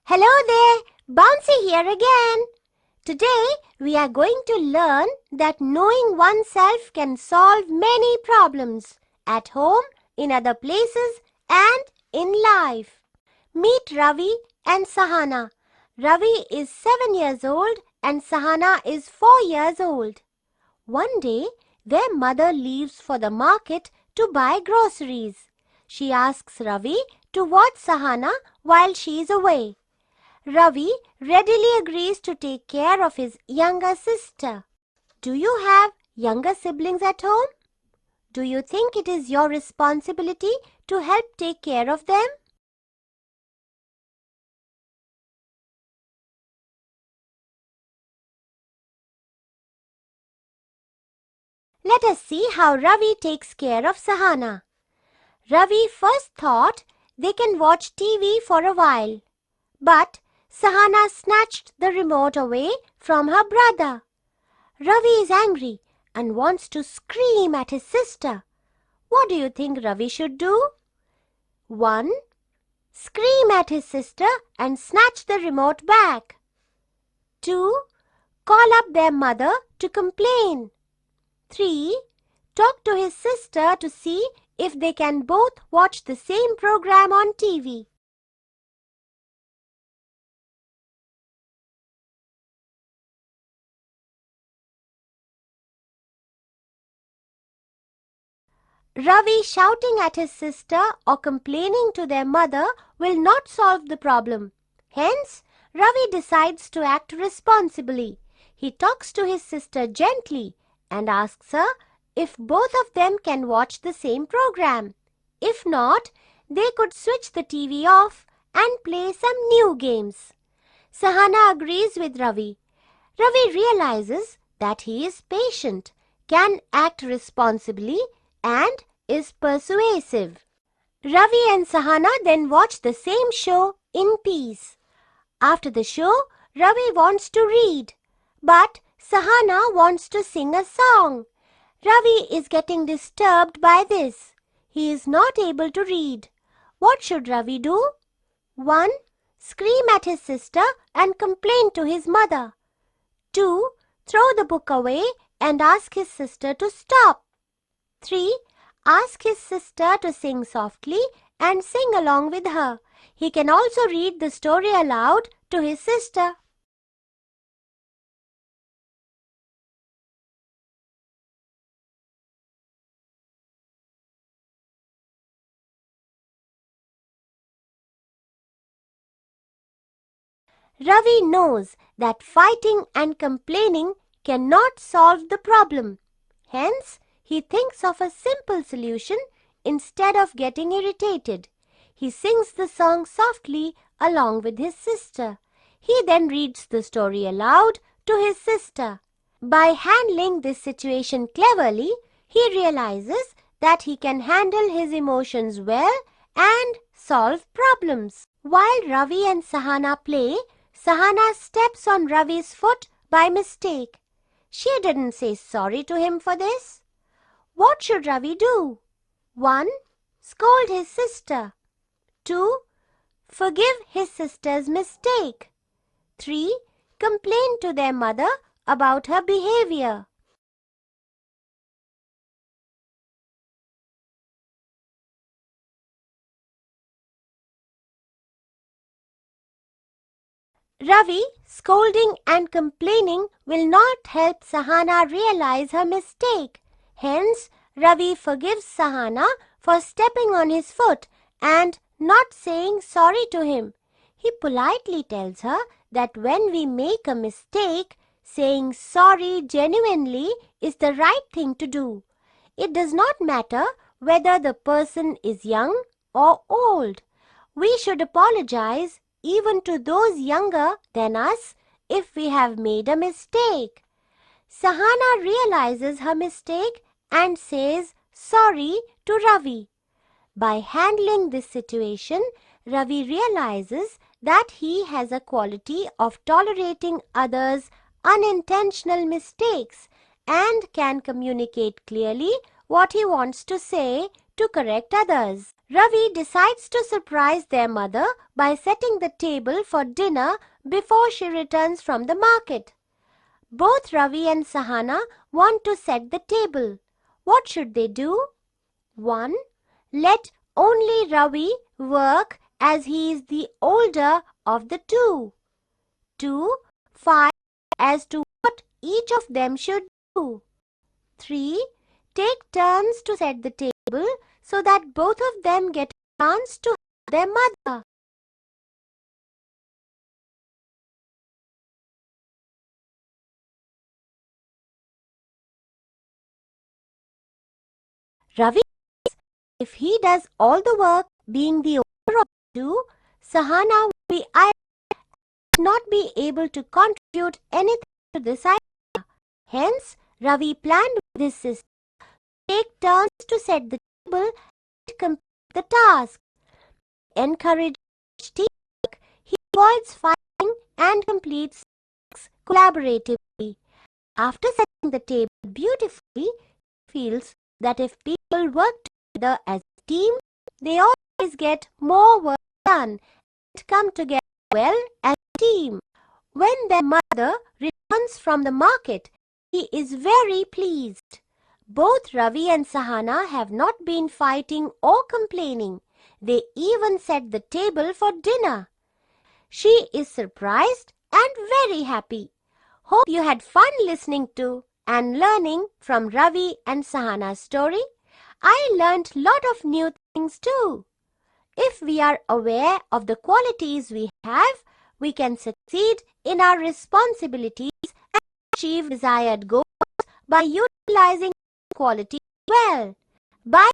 Hello there, Bouncy here again. Today we are going to learn that knowing oneself can solve many problems at home, in other places and in life. Meet Ravi and Sahana. Ravi is 7 years old and Sahana is 4 years old. One day their mother leaves for the market to buy groceries. She asks Ravi to watch Sahana while she is away. Ravi readily agrees to take care of his younger sister. Do you have younger siblings at home? Do you think it is your responsibility to help take care of them? Let us see how Ravi takes care of Sahana. Ravi first thought they can watch TV for a while, but Sahana snatched the remote away from her brother. Ravi is angry and wants to scream at his sister. What do you think Ravi should do? 1. Scream at his sister and snatch the remote back. 2. Call up their mother to complain. 3. Talk to his sister to see if they can both watch the same program on TV. Ravi shouting at his sister or complaining to their mother will not solve the problem. Hence, Ravi decides to act responsibly. He talks to his sister gently and asks her if both of them can watch the same program. If not, they could switch the TV off and play some new games. Sahana agrees with Ravi. Ravi realizes that he is patient, can act responsibly and is persuasive. Ravi and Sahana then watch the same show in peace. After the show, Ravi wants to read, but Sahana wants to sing a song. Ravi is getting disturbed by this. He is not able to read. What should Ravi do? 1. Scream at his sister and complain to his mother. 2. Throw the book away and ask his sister to stop. 3. Ask his sister to sing softly and sing along with her. He can also read the story aloud to his sister. Ravi knows that fighting and complaining cannot solve the problem. Hence, he thinks of a simple solution instead of getting irritated. He sings the song softly along with his sister. He then reads the story aloud to his sister. By handling this situation cleverly, he realizes that he can handle his emotions well and solve problems. While Ravi and Sahana play, Sahana steps on Ravi's foot by mistake. She didn't say sorry to him for this. What should Ravi do? 1. Scold his sister. 2. Forgive his sister's mistake. 3. Complain to their mother about her behavior. Ravi scolding and complaining will not help Sahana realize her mistake. Hence, Ravi forgives Sahana for stepping on his foot and not saying sorry to him. He politely tells her that when we make a mistake, saying sorry genuinely is the right thing to do. It does not matter whether the person is young or old. We should apologize even to those younger than us if we have made a mistake. Sahana realizes her mistake and says sorry to Ravi. By handling this situation, Ravi realizes that he has a quality of tolerating others' unintentional mistakes and can communicate clearly what he wants to say to correct others. Ravi decides to surprise their mother by setting the table for dinner before she returns from the market. Both Ravi and Sahana want to set the table. What should they do? 1. Let only Ravi work as he is the older of the two. 2. Fight as to what each of them should do. 3. Take turns to set the table so that both of them get a chance to help their mother. Ravi, if he does all the work being the older of the two, Sahana will be irate and not be able to contribute anything to this idea. Hence, Ravi planned with his sister to take turns to set the table and complete the task. Encouraged teamwork, he avoids fighting and completes tasks collaboratively. After setting the table beautifully, he feels that if people work together as a team, they always get more work done and come together well as a team. When their mother returns from the market, he is very pleased. Both Ravi and Sahana have not been fighting or complaining. They even set the table for dinner. She is surprised and very happy. Hope you had fun listening to and learning from Ravi and Sahana's story. I learned lot of new things too. If we are aware of the qualities we have, we can succeed in our responsibilities and achieve desired goals by utilizing qualities well. Bye